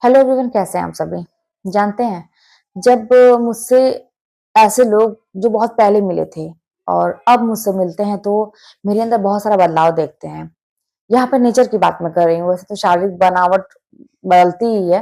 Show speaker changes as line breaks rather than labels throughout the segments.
Hello everyone, कैसे हैं आप सभी। जानते हैं, जब मुझसे ऐसे लोग जो बहुत पहले मिले थे और अब मुझसे मिलते हैं तो मेरे अंदर बहुत सारा बदलाव देखते हैं। यहाँ पे नेचर की बात मैं कर रही हूँ, वैसे तो शारीरिक बनावट बदलती ही है,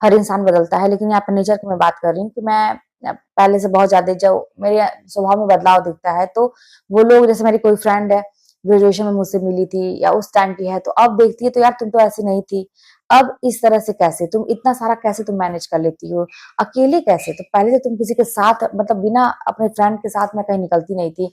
हर इंसान बदलता है, लेकिन यहाँ पे नेचर की मैं बात कर रही हूँ कि मैं पहले से बहुत ज्यादा जो मेरे स्वभाव में बदलाव दिखता है, तो वो लोग जैसे मेरी कोई फ्रेंड है, ग्रेजुएशन में मुझसे मिली थी या उस टाइम की है, तो अब देखती है तो यार तुम तो ऐसी नहीं थी, अब इस तरह से कैसे तुम इतना सारा कैसे तुम मैनेज कर लेती हो, अकेले कैसे। तो पहले तो तुम किसी के साथ मतलब बिना अपने फ्रेंड के साथ मैं कहीं निकलती नहीं थी,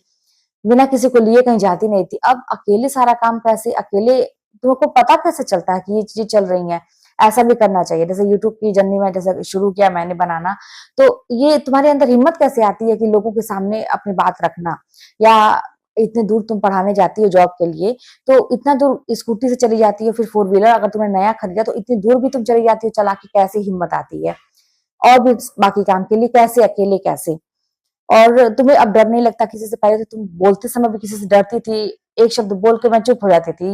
बिना किसी को लिए कहीं जाती नहीं थी, अब अकेले सारा काम कैसे, अकेले तुमको पता कैसे चलता है कि ये चीजें चल रही हैं। ऐसा भी करना चाहिए, जैसे यूट्यूब की जर्नी में जैसे शुरू किया मैंने बनाना, तो ये तुम्हारे अंदर हिम्मत कैसे आती है कि लोगों के सामने अपनी बात रखना, या इतने दूर तुम पढ़ाने जाती हो जॉब के लिए, तो इतना दूर स्कूटी से चली जाती हो, फिर फोर व्हीलर अगर तुमने नया खरीदा तो इतनी दूर भी तुम चली जाती हो चला के, कैसे हिम्मत आती है। और भी बाकी काम के लिए कैसे, अकेले कैसे। और तुम्हें अब डर नहीं लगता किसी से, पहले तो तुम बोलते समय भी किसी से डरती थी, एक शब्द बोल के मैं चुप हो जाती थी,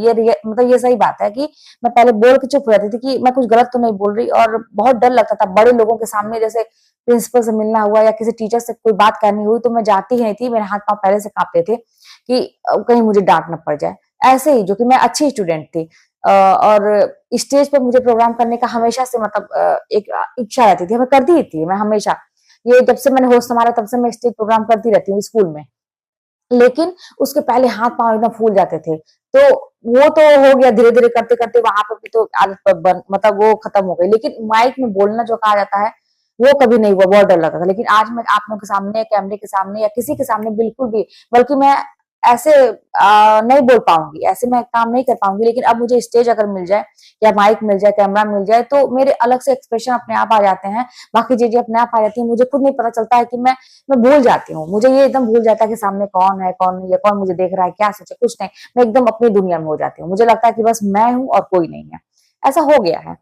मतलब ये सही बात है कि मैं पहले बोल के चुप हो जाती थी कि मैं कुछ गलत तो नहीं बोल रही, और बहुत डर लगता था बड़े लोगों के सामने, जैसे प्रिंसिपल से मिलना हुआ या किसी टीचर से कोई बात करनी हुई तो मैं जाती ही नहीं थी, मेरे हाथ पांव पहले से कांपते थे कि कहीं मुझे डांट न पड़ जाए। ऐसे ही जो कि मैं अच्छी स्टूडेंट थी, और स्टेज पर मुझे प्रोग्राम करने का हमेशा से मतलब एक इच्छा रहती थी, मैं करती ही थी मैं हमेशा। ये जब से मैंने होश संभाला तब से मैं स्टेज प्रोग्राम करती रहती हूँ स्कूल में, लेकिन उसके पहले हाथ पांव एकदम फूल जाते थे। तो वो तो हो गया, धीरे धीरे करते करते वहां पर भी तो आदत मतलब वो खत्म हो गई, लेकिन माइक में बोलना जो कहा जाता है वो कभी नहीं हुआ, बहुत डर लगा था। लेकिन आज मैं आप लोगों के सामने, कैमरे के सामने या किसी के सामने बिल्कुल भी, बल्कि मैं ऐसे नहीं बोल पाऊंगी, ऐसे मैं काम नहीं कर पाऊंगी, लेकिन अब मुझे स्टेज अगर मिल जाए या माइक मिल जाए, कैमरा मिल जाए, तो मेरे अलग से एक्सप्रेशन अपने आप आ जाते हैं, बाकी चीजें अपने आप आ जाती है, मुझे खुद नहीं पता चलता है कि मैं भूल जाती हूँ, मुझे ये एकदम भूल जाता है कि सामने कौन है कौन नहीं है, कौन मुझे देख रहा है, क्या सोचे, कुछ नहीं, मैं एकदम अपनी दुनिया में हो जाती हूँ, मुझे लगता है कि बस मैं हूँ और कोई नहीं है। ऐसा हो गया है।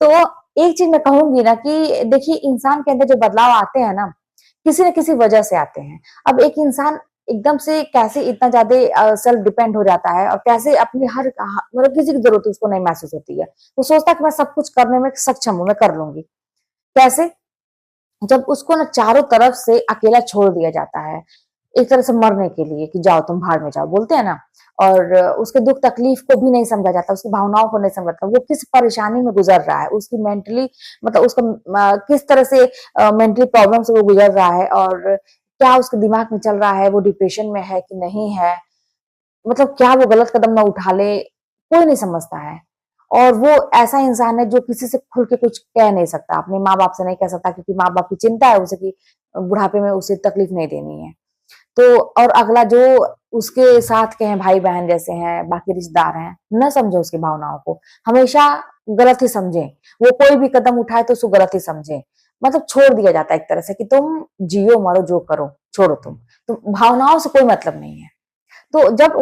तो एक चीज मैं कहूंगी ना कि देखिए, इंसान के अंदर जो बदलाव आते हैं ना, किसी न किसी वजह से आते हैं। अब एक इंसान एकदम से कैसे इतना ज्यादा सेल्फ डिपेंड हो जाता है, और कैसे अपनी हर मतलब किसी की जरूरत उसको नहीं महसूस होती है, वो सोचता है कि मैं सब कुछ करने में सक्षम हूँ, मैं कर लूंगी। कैसे? जब उसको ना चारों तरफ से अकेला छोड़ दिया जाता है, एक तरह से मरने के लिए कि जाओ तुम भाड़ में जाओ, बोलते हैं ना। और उसके दुख तकलीफ को भी नहीं समझा जाता, उसकी भावनाओं को नहीं समझा जाता, वो किस परेशानी में गुजर रहा है, उसकी मेंटली मतलब उसका किस तरह से मेंटली प्रॉब्लम से वो गुजर रहा है, और क्या उसके दिमाग में चल रहा है, वो डिप्रेशन में है कि नहीं है, मतलब क्या वो गलत कदम ना उठा ले, कोई नहीं समझता है। और वो ऐसा इंसान है जो किसी से खुल के कुछ कह नहीं सकता, अपने माँ बाप से नहीं कह सकता, क्योंकि माँ बाप की चिंता है उसे कि बुढ़ापे में उसे तकलीफ नहीं देनी है। तो और अगला जो उसके साथ के हैं, भाई बहन जैसे हैं, बाकी रिश्तेदार हैं, न समझे उसकी भावनाओं को, हमेशा गलत ही समझे, वो कोई भी कदम उठाए तो उसको गलत ही समझे, मतलब छोड़ दिया जाता है एक तरह से कि तुम जियो मरो जो करो, छोड़ो तुम भावनाओं से कोई मतलब नहीं है। तो जब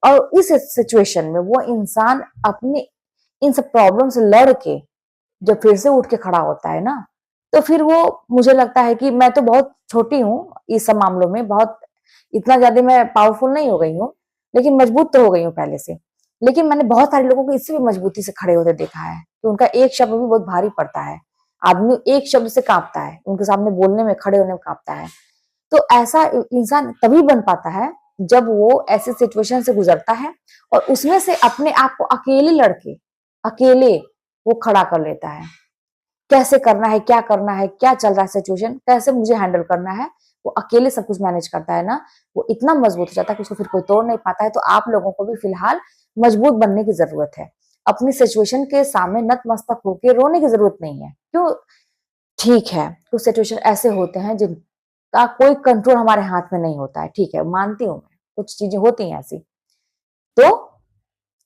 और इस सिचुएशन में वो इंसान अपनी इन सब प्रॉब्लम से लड़ के जब फिर से उठ के खड़ा होता है ना, तो फिर वो, मुझे लगता है कि मैं तो बहुत छोटी हूँ इस सब मामलों में, बहुत इतना ज्यादा मैं पावरफुल नहीं हो गई हूँ, लेकिन मजबूत तो हो गई हूँ पहले से। लेकिन मैंने बहुत सारे लोगों को इससे भी मजबूती से खड़े होते देखा है कि उनका एक शब्द भी बहुत भारी पड़ता है, आदमी एक शब्द से कांपता है, उनके सामने बोलने में, खड़े होने में कांपता है। तो ऐसा इंसान तभी बन पाता है जब वो ऐसे सिचुएशन से गुजरता है और उसमें से अपने आप को अकेले लड़के, अकेले वो खड़ा कर लेता है। कैसे करना है, क्या करना है, क्या चल रहा है सिचुएशन, कैसे मुझे हैंडल करना है, वो अकेले सब कुछ मैनेज करता है ना, वो इतना मजबूत हो जाता है कि उसको फिर कोई तोड़ नहीं पाता है। तो आप लोगों को भी फिलहाल मजबूत बनने की जरूरत है, अपनी सिचुएशन के सामने नतमस्तक होकर रोने की जरूरत नहीं है। क्यों? ठीक है, कुछ सिचुएशन ऐसे होते हैं जिनका कोई कंट्रोल हमारे हाथ में नहीं होता है, ठीक है, मानती हूँ मैं, कुछ चीजें होती हैं ऐसी, तो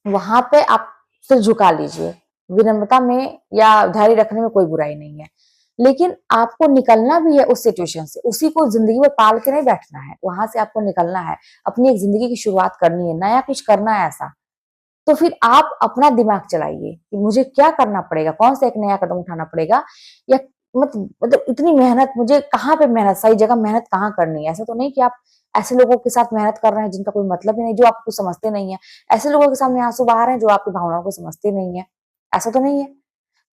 वहां पे आप सिर झुका लीजिए, विनम्रता में या धैर्य रखने में कोई बुराई नहीं है। लेकिन आपको निकलना भी है उस सिचुएशन से, उसी को जिंदगी में पाल के नहीं बैठना है, वहां से आपको निकलना है, अपनी एक जिंदगी की शुरुआत करनी है, नया कुछ करना है ऐसा। तो फिर आप अपना दिमाग चलाइए कि मुझे क्या करना पड़ेगा, कौन सा एक नया कदम उठाना पड़ेगा, या मतलब इतनी मेहनत मुझे कहाँ पे, मेहनत सही जगह मेहनत कहाँ करनी है। ऐसा तो नहीं कि आप ऐसे लोगों के साथ मेहनत कर रहे हैं जिनका कोई मतलब ही नहीं, जो आपको समझते नहीं है, ऐसे लोगों के सामने आंसू बहा रहे हैं जो आपकी भावनाओं को समझते नहीं है, ऐसा तो नहीं है।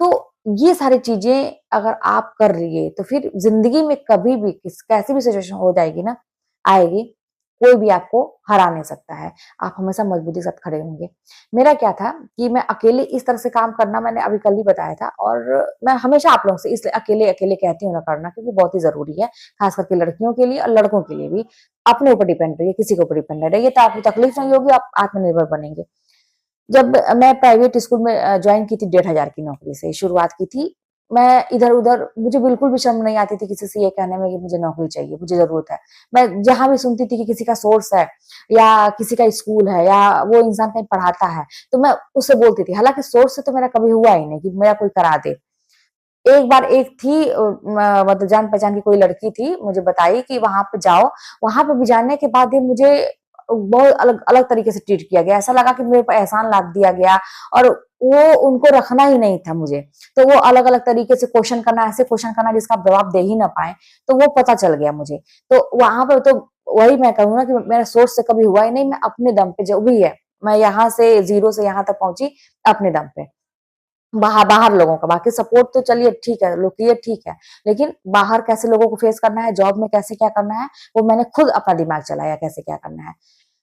तो ये सारी चीज़ें अगर आप कर लिए, तो फिर ज़िंदगी में कभी भी कैसी भी सिचुएशन हो जाएगी ना, आएगी, कोई भी आपको हरा नहीं सकता है। आप हमेशा मजबूती के साथ खड़े होंगे। मेरा क्या था कि मैं अकेले इस तरह से काम करना मैंने अभी कल ही बताया था, और मैं हमेशा आप लोगों से इसलिए अकेले-अकेले कहती हूँ ना करना, क्योंकि बहुत ही ज़रूरी है, खास करके लड़कियों के लिए और लड़कों के लिए भी। अपने ऊपर डिपेंड रहिए, किसी के ऊपर डिपेंड नहीं रहिए, तो आपको तकलीफ नहीं होगी, आप आत्मनिर्भर बनेंगे। जब मैं प्राइवेट स्कूल में जॉइन की थी 1500 की नौकरी से शुरुआत की थी। मैं इधर-उधर मुझे बिल्कुल भी शर्म नहीं आती थी किसी से ये कहने में कि मुझे नौकरी चाहिए, मुझे ज़रूरत है। मैं जहाँ भी सुनती थी कि किसी का सोर्स है या किसी का स्कूल है या वो इंसान कहीं पढ़ाता है, तो मैं उससे बोलती थी। हालाँकि सोर्स से तो मेरा कभी हुआ ही नहीं कि मेरा कोई करा दे। एक बार एक थी मतलब जान-पहचान की कोई लड़की थी, मुझे बताई कि वहाँ पे जाओ, वहाँ पे भी जाने के बाद ही मुझे बहुत अलग अलग तरीके से ट्रीट किया गया। ऐसा लगा कि मेरे पे एहसान लाद दिया गया, और वो उनको रखना ही नहीं था मुझे। तो वो अलग-अलग तरीके से क्वेश्चन करना, ऐसे क्वेश्चन करना जिसका आप जवाब दे ही ना पाएँ, तो वो पता चल गया मुझे। तो वहाँ पे तो वही मैं कहूँ ना कि मेरा सोच से कभी हुआ ही नहीं, मैं अपने दम पे जो भी है, मैं यहाँ से ज़ीरो से यहाँ तक पहुँची अपने दम पे। बाहर लोगों का, बाकी सपोर्ट तो चलिए ठीक है, लोग ये ठीक है, लेकिन बाहर कैसे लोगों को फेस करना है, जॉब में कैसे क्या करना है, वो मैंने खुद अपना दिमाग चलाया कैसे क्या करना है।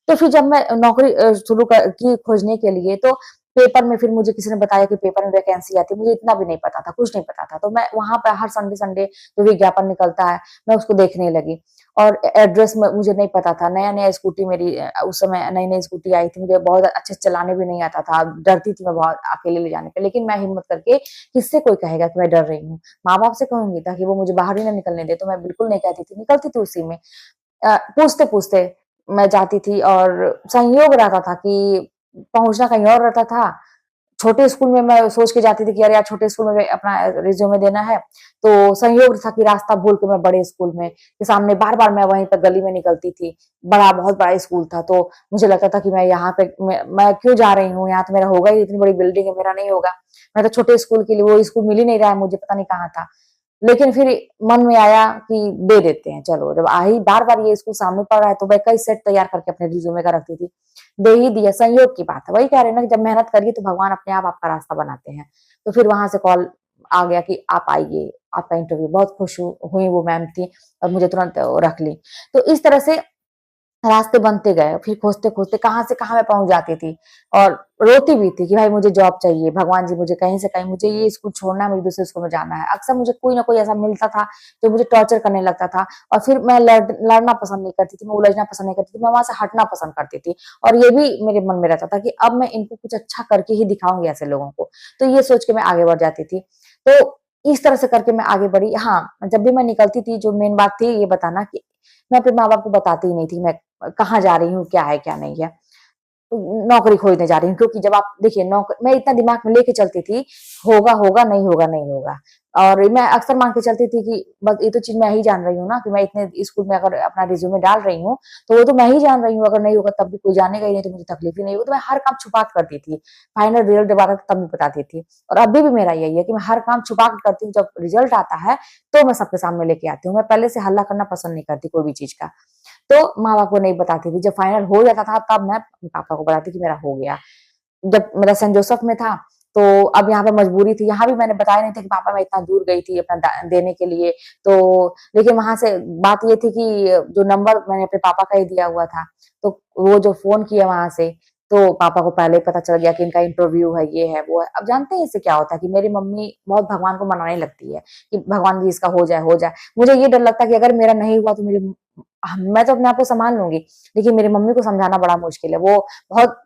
तो फिर जब मैं नौकरी शुरू की खोजने के लिए, तो पेपर में फिर मुझे किसी ने बताया कि पेपर में वैकेंसी आती है, मुझे इतना भी नहीं पता था, कुछ नहीं पता था। तो मैं वहाँ पे हर संडे संडे जो विज्ञापन निकलता है, मैं उसको देखने लगी, और एड्रेस में मुझे नहीं पता था। नया-नया स्कूटी मेरी उस समय नई-नई स्कूटी आई थी, मुझे बहुत अच्छे से चलाने भी नहीं आता था, डरती थी मैं बहुत अकेले ले जाने पे। लेकिन मैं हिम्मत करके, किससे कोई कहेगा कि मैं डर रही हूँ? माँ-बाप से कहूँगी ताकि वो मुझे बाहर ही ना निकलने दें, तो मैं बिल्कुल नहीं कहती थी, निकलती थी उसी में। पूछते-पूछते मैं जाती थी, और संयोग रहता था कि पहुँचना कहीं और रहता था। छोटे स्कूल में मैं सोच के जाती थी कि अरे यार छोटे स्कूल में अपना रिज़्यूमे देना है, तो संयोग था कि रास्ता भूल के मैं बड़े स्कूल में के सामने बार-बार मैं वहीं पे गली में निकलती थी। बहुत बड़ा स्कूल था, तो मुझे लगता था कि मैं यहाँ पे मैं क्यों जा रही हूँ? यहाँ तो मेरा होगा ही, इतनी बड़ी बिल्डिंग है, मेरा नहीं होगा। मैं तो छोटे स्कूल के लिए, वो स्कूल मिल ही नहीं रहा है मुझे, पता नहीं कहाँ था। लेकिन फिर मन में आया कि दे देते हैं, चलो जब आ ही बार-बार ये स्कूल सामने पड़ रहा है, तो मैं कई सेट तैयार करके अपने रिज़्यूमे का रखती थी। दे ही दिया, संयोग की बात है। वही कह रहे हैं ना कि जब मेहनत करिए तो भगवान अपने आप आपका रास्ता बनाते हैं। तो फिर वहाँ से कॉल आ गया कि आप आइए, आपका इंटरव्यू। बहुत खुश हुई वो मैम थी, और मुझे तुरंत रख ली। तो इस तरह से रास्ते बनते गए, फिर खोजते-खोजते कहाँ से कहाँ मैं पहुँच जाती थी, और रोती भी थी कि भाई मुझे जॉब चाहिए, भगवान जी मुझे कहीं से कहीं मुझे ये स्कूल छोड़ना है, मुझे दूसरे स्कूल में जाना है। अक्सर मुझे कोई ना कोई ऐसा मिलता था, जो मुझे टॉर्चर करने लगता था, और फिर मैं लड़ना पसंद नहीं करती थी, मैं उलझना पसंद नहीं करती थी, मैं वहाँ से हटना पसंद करती थी। और ये भी मेरे मन में रहता था कि अब मैं इनको कुछ अच्छा करके ही दिखाऊँगी ऐसे लोगों को। तो ये सोच के मैं आगे बढ़ जाती थी। तो इस तरह से करके मैं आगे बढ़ी। हाँ, जब भी मैं निकलती थी, जो मेन बात थी ये बताना कि मैं अपने माँ-बाप को बताती ही नहीं थी मैं कहाँ जा रही हूँ, क्या है, क्या नहीं है। नौकरी खोजने जा रही हूँ, क्योंकि जब आप देखिए मैं इतना दिमाग में लेके चलती थी, होगा, होगा, नहीं होगा, नहीं होगा। और मैं अक्सर मान के चलती थी कि बस ये तो चीज़ मैं ही जान रही हूँ ना कि मैं इतने स्कूल में अगर अपना रिज़्यूमे डाल रही हूँ, तो वो तो मैं ही जान रही हूँ, अगर नहीं होगा तब भी कोई जानेगा ही नहीं, तो मुझे तकलीफ ही नहीं होगी। तो मैं हर काम छुपा के करती थी। फाइनल रिज़ल्ट जब आता था तब भी बताती थी, और अभी भी मेरा यही है कि मैं हर काम छुपा के करती हूँ, जब रिज़ल्ट आता है, तो मैं सबके सामने लेके आती हूँ। मैं पहले से हल्ला करना पसंद नहीं करती कोई भी चीज़ का। तो माँ-बाप को नहीं बताती थी, जब फाइनल हो जाता था तब मैं अपने पापा को बताती कि मेरा हो गया। जब मेरा सेंट जोसेफ में था, तो अब यहाँ पे मजबूरी थी, यहाँ भी मैंने बताया नहीं था कि पापा मैं इतना दूर गई थी अपना देने के लिए, तो लेकिन वहाँ से बात ये थी कि जो नंबर मैंने अपने पापा का ही दिया हुआ था, तो वो जो फ़ोन किया वहाँ से, तो पापा को पहले ही पता चल गया कि इनका इंटरव्यू है, ये है, वो है। अब जानते हैं इससे क्या होता है कि मेरी मम्मी बहुत भगवान को मनाने लगती है कि भगवान जी इसका हो जाए, हो जाए। मुझे ये डर लगता है कि अगर मेरा नहीं हुआ तो मैं तो अपने आप को सँभाल लूँगी, लेकिन मेरी मम्मी को समझाना बड़ा मुश्किल है। वो बहुत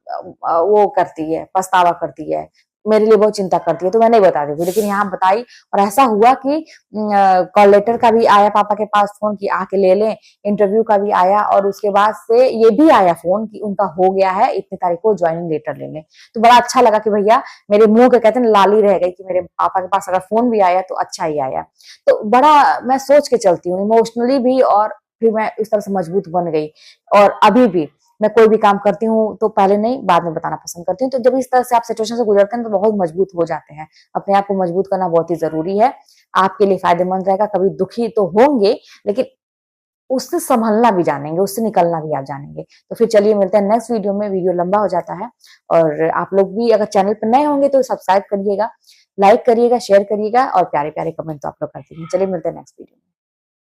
वो करती है, पछतावा करती है, मेरे लिए बहुत चिंता करती है, तो मैं नहीं बताती थी। लेकिन यहाँ बताई, और ऐसा हुआ कि कॉल लेटर का भी आया पापा के पास फ़ोन कि आके ले लें, इंटरव्यू का भी आया, और उसके बाद से ये भी आया फ़ोन कि उनका हो गया है, इतनी तारीख को जॉइनिंग लेटर ले लें। तो बड़ा अच्छा लगा कि भैया मेरे मुँह के कहते हैं ना लाली रह गई कि मेरे पापा के पास अगर फ़ोन भी आया तो अच्छा ही आया। तो बड़ा मैं सोच के चलती हूँ इमोशनली भी, और फिर मैं इस तरह से मजबूत बन गई, और अभी भी मैं कोई भी काम करती हूँ तो पहले नहीं बाद में बताना पसंद करती हूँ। तो जब इस तरह से आप सिचुएशन से गुजरते हैं तो बहुत मजबूत हो जाते हैं। अपने आप को मजबूत करना बहुत ही ज़रूरी है। आपके लिए फ़ायदेमंद रहेगा। कभी दुखी तो होंगे, लेकिन उससे सँभलना भी जानेंगे, उससे निकलना भी आप जानेंगे। तो फिर चलिए मिलते हैं नेक्स्ट वीडियो में। वीडियो लंबा हो जाता है, और आप लोग भी अगर चैनल पर नए होंगे तो सब्सक्राइब करिएगा। लाइक करिएगा, शेयर करिएगा और प्यारे-प्यारे कमेंट तो आप लोग कर दीजिए। चलिए मिलते हैं नेक्स्ट वीडियो में।